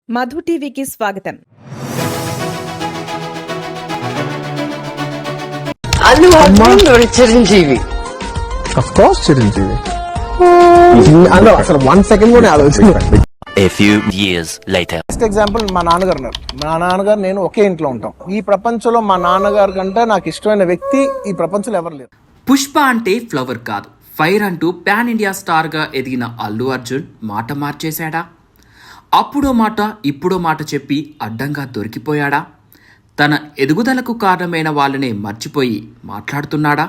మధు టీవీకి స్వాగతం. Allu Arjun Chiranjeevi Of course, Chiranjeevi. అందులో అసలు 1 సెకండ్ కూడా ఆలోచించండి. A few years later. Best example మా నాన్నగారు ఉన్నారు. మా నాన్నగారు నేను ఒకే ఇంట్లో ఉంటాం. ఈ ప్రపంచంలో మా నాన్నగారు కంటే నాకు ఇష్టమైన వ్యక్తి ఈ ప్రపంచంలో ఎవరు లేరు. పుష్ప అంటే ఫ్లవర్ కాదు, ఫైర్ అంటూ పాన్ ఇండియా స్టార్గా ఎదిగిన అల్లు అర్జున్ మాట మార్చేశాడా? అప్పుడో మాట ఇప్పుడో మాట చెప్పి అడ్డంగా దొరికిపోయాడా? తన ఎదుగుదలకు కారణమైన వాళ్ళనే మర్చిపోయి మాట్లాడుతున్నాడా?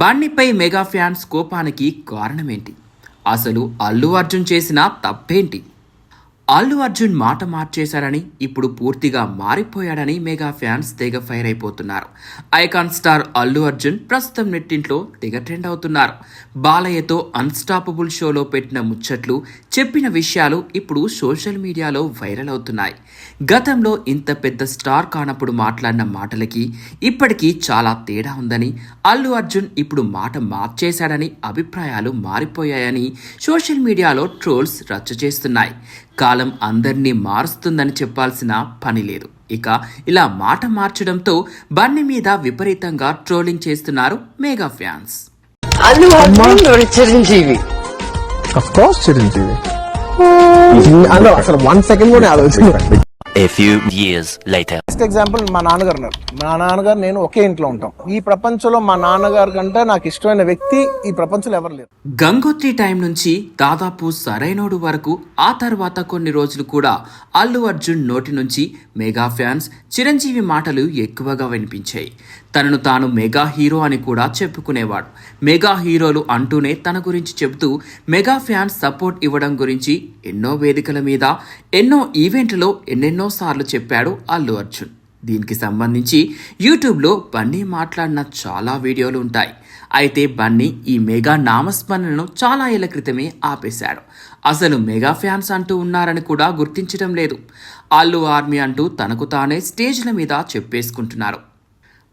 బన్నీపై మెగా ఫ్యాన్స్ కోపానికి కారణమేంటి? అసలు అల్లు అర్జున్ చేసిన తప్పేంటి? అల్లు అర్జున్ మాట మార్చేశారని, ఇప్పుడు పూర్తిగా మారిపోయాడని మెగా ఫ్యాన్స్ తెగ ఫైర్ అయిపోతున్నారు. ఐకాన్ స్టార్ అల్లు అర్జున్ ప్రస్తుతం నెట్టింట్లో తెగ ట్రెండ్ అవుతున్నారు. బాలయ్యతో అన్స్టాపబుల్ షోలో పెట్టిన ముచ్చట్లు, చెప్పిన విషయాలు ఇప్పుడు సోషల్ మీడియాలో వైరల్ అవుతున్నాయి. గతంలో ఇంత పెద్ద స్టార్ కానప్పుడు మాట్లాడిన మాటలకి ఇప్పటికీ చాలా తేడా ఉందని, అల్లు అర్జున్ ఇప్పుడు మాట మార్చేశాడని అభిప్రాయాలు మారిపోయాయని సోషల్ మీడియాలో ట్రోల్స్ రచ్చ చేస్తున్నాయి. కాలం అందరినీ మారుస్తుందని చెప్పాల్సిన పని లేదు. ఇక ఇలా మాట మార్చడంతో బన్నీ మీద విపరీతంగా ట్రోలింగ్ చేస్తున్నారు mega fans. Allu Arjun Chiranjeevi Of course, Chiranjeevi. అందులో అసలు 1 సెకండ్ కూడా ఆలోచించండి. A few years later. Best example మా నాన్నగారు ఉన్నారు. మా నాన్నగారు నేను ఒకే ఇంట్లో ఉంటాం. ఈ ప్రపంచంలో మా నాన్నగారు కంటే నాకు ఇష్టమైన వ్యక్తి ఈ ప్రపంచంలో ఎవరు లేరు. గంగోత్రి టైం నుంచి దాదాపు సరైనోడు వరకు, ఆ తర్వాత కొన్ని రోజులు కూడా అల్లు అర్జున్ నోటి నుంచి మెగా ఫ్యాన్స్ చిరంజీవి మాటలు ఎక్కువగా వినిపించాయి. తనను తాను మెగా హీరో అని కూడా చెప్పుకునేవాడు. మెగా హీరోలు అంటూనే తన గురించి చెబుతూ మెగా ఫ్యాన్స్ సపోర్ట్ ఇవ్వడం గురించి ఎన్నో వేదికల మీద, ఎన్నో ఈవెంట్లలో ఎన్నెన్నో సార్లు చెప్పాడు అల్లు అర్జున్. దీనికి సంబంధించి యూట్యూబ్లో బన్నీ మాట్లాడిన చాలా వీడియోలు ఉంటాయి. అయితే బన్నీ ఈ మెగా నామస్మరణను చాలా ఏళ్ల క్రితమే ఆపేశాడు. అసలు మెగా ఫ్యాన్స్ అంటూ ఉన్నారని కూడా గుర్తించడం లేదు. అల్లు ఆర్మీ అంటూ తనకు తానే స్టేజ్ల మీద చెప్పేసుకుంటున్నారు.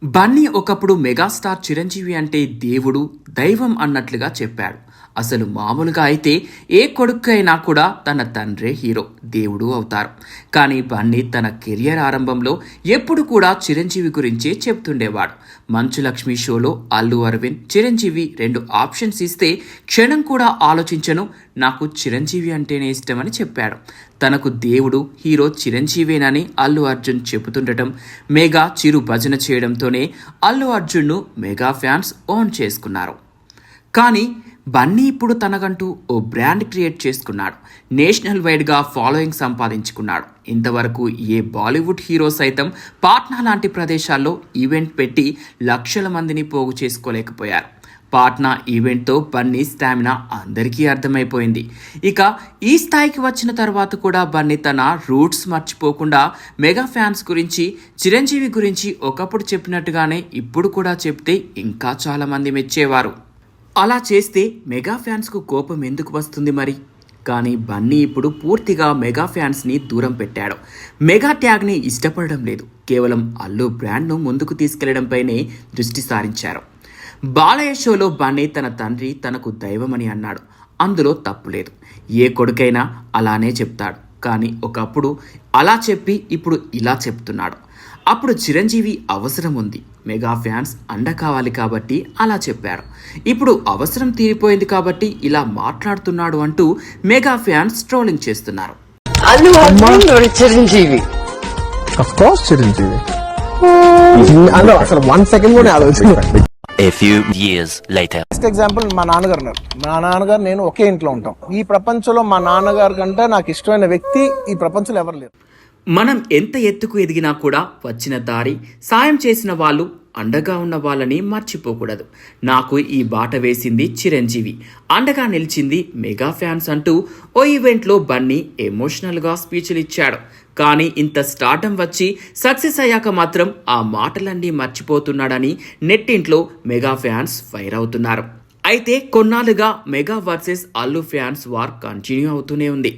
బన్నీ ఒకప్పుడు మెగాస్టార్ చిరంజీవి అంటే దేవుడు, దైవం అన్నట్లుగా చెప్పాడు. అసలు మామూలుగా అయితే ఏ కొడుకు అయినా కూడా తన తండ్రే హీరో, దేవుడు అవుతారు. కానీ బన్నీ తన కెరియర్ ఆరంభంలో ఎప్పుడు కూడా చిరంజీవి గురించే చెప్తుండేవాడు. మంచు లక్ష్మి షోలో అల్లు అరవింద్, చిరంజీవి 2 ఆప్షన్స్ ఇస్తే క్షణం కూడా ఆలోచించను, నాకు చిరంజీవి అంటేనే ఇష్టమని చెప్పాడు. తనకు దేవుడు, హీరో చిరంజీవేనని అల్లు అర్జున్ చెబుతుండటం, మెగా చిరు భజన చేయడంతోనే అల్లు అర్జున్ను మెగా ఫ్యాన్స్ ఓన్ చేసుకున్నారు. కానీ బన్నీ ఇప్పుడు తనకంటూ ఓ బ్రాండ్ క్రియేట్ చేసుకున్నాడు. నేషనల్ వైడ్గా ఫాలోయింగ్ సంపాదించుకున్నాడు. ఇంతవరకు ఏ బాలీవుడ్ హీరో సైతం పాట్నా లాంటి ప్రదేశాల్లో ఈవెంట్ పెట్టి లక్షల మందిని పోగు చేసుకోలేకపోయారు. పాట్నా ఈవెంట్తో బన్నీ స్టామినా అందరికీ అర్థమైపోయింది. ఇక ఈ స్థాయికి వచ్చిన తర్వాత కూడా బన్నీ తన రూట్స్ మర్చిపోకుండా మెగా ఫ్యాన్స్ గురించి, చిరంజీవి గురించి ఒకప్పుడు చెప్పినట్టుగానే ఇప్పుడు కూడా చెప్తే ఇంకా చాలా మంది మెచ్చేవారు. అలా చేస్తే మెగా ఫ్యాన్స్కు కోపం ఎందుకు వస్తుంది మరి? కానీ బన్నీ ఇప్పుడు పూర్తిగా మెగా ఫ్యాన్స్ని దూరం పెట్టాడు. మెగా ట్యాగ్ని ఇష్టపడడం లేదు. కేవలం అల్లు బ్రాండ్ను ముందుకు తీసుకెళ్లడంపైనే దృష్టి సారించారు. బాలయ్య షోలో బన్నీ తన తండ్రి తనకు దైవమని అన్నాడు. అందులో తప్పు లేదు. ఏ కొడుకైనా అలానే చెప్తాడు. కానీ ఒకప్పుడు అలా చెప్పి ఇప్పుడు ఇలా చెప్తున్నాడు. అప్పుడు చిరంజీవి అవసరం ఉంది, మెగా ఫ్యాన్స్ అండ కావాలి కాబట్టి అలా చెప్పారు. ఇప్పుడు అవసరం తీరిపోయింది కాబట్టి ఇలా మాట్లాడుతున్నాడు అంటూ మెగా ఫ్యాన్స్ ట్రోలింగ్ చేస్తున్నారు. Allu Arjun Chiranjeevi Of course, Chiranjeevi. అందులో అసలు 1 సెకండ్ కూడా ఆలోచించండి. A few years later. Best example మా నాన్నగారు ఉన్నారు. మా నాన్నగారు నేను ఒకే ఇంట్లో ఉంటాం. ఈ ప్రపంచంలో మా నాన్నగారు కంటే నాకు ఇష్టమైన వ్యక్తి ఈ ప్రపంచంలో ఎవరు లేరు. మనం ఎంత ఎత్తుకు ఎదిగినా కూడా వచ్చిన దారి, సాయం చేసిన వాళ్ళు, అండగా ఉన్న వాళ్ళని మర్చిపోకూడదు. నాకు ఈ బాట వేసింది చిరంజీవి, అండగా నిలిచింది మెగా ఫ్యాన్స్ అంటూ ఓ ఈవెంట్లో బన్నీ ఎమోషనల్గా స్పీచ్లు ఇచ్చాడు. కానీ ఇంత స్టార్డం వచ్చి సక్సెస్ అయ్యాక మాత్రం ఆ మాటలన్నీ మర్చిపోతున్నాడని నెట్టింట్లో మెగా ఫ్యాన్స్ ఫైర్ అవుతున్నారు. అయితే కొన్నాళ్ళుగా mega versus Allu fans war continue అవుతూనే ఉంది.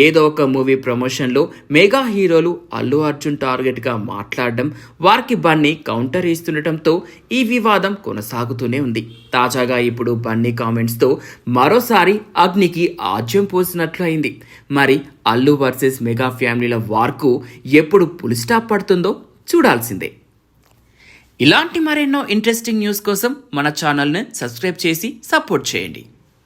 ఏదో ఒక మూవీ ప్రమోషన్లో మెగా హీరోలు అల్లు అర్జున్ టార్గెట్గా మాట్లాడడం, వారికి బన్నీ కౌంటర్ ఇస్తుండటంతో ఈ వివాదం కొనసాగుతూనే ఉంది. తాజాగా ఇప్పుడు బన్నీ కామెంట్స్తో మరోసారి అగ్నికి ఆజ్యం పోసినట్లు అయింది. మరి అల్లు వర్సెస్ మెగా ఫ్యామిలీల వార్కు ఎప్పుడు పులి స్టాప్ పడుతుందో చూడాల్సిందే. ఇలాంటి మరెన్నో ఇంట్రెస్టింగ్ న్యూస్ కోసం మన ఛానల్ని సబ్స్క్రైబ్ చేసి సపోర్ట్ చేయండి.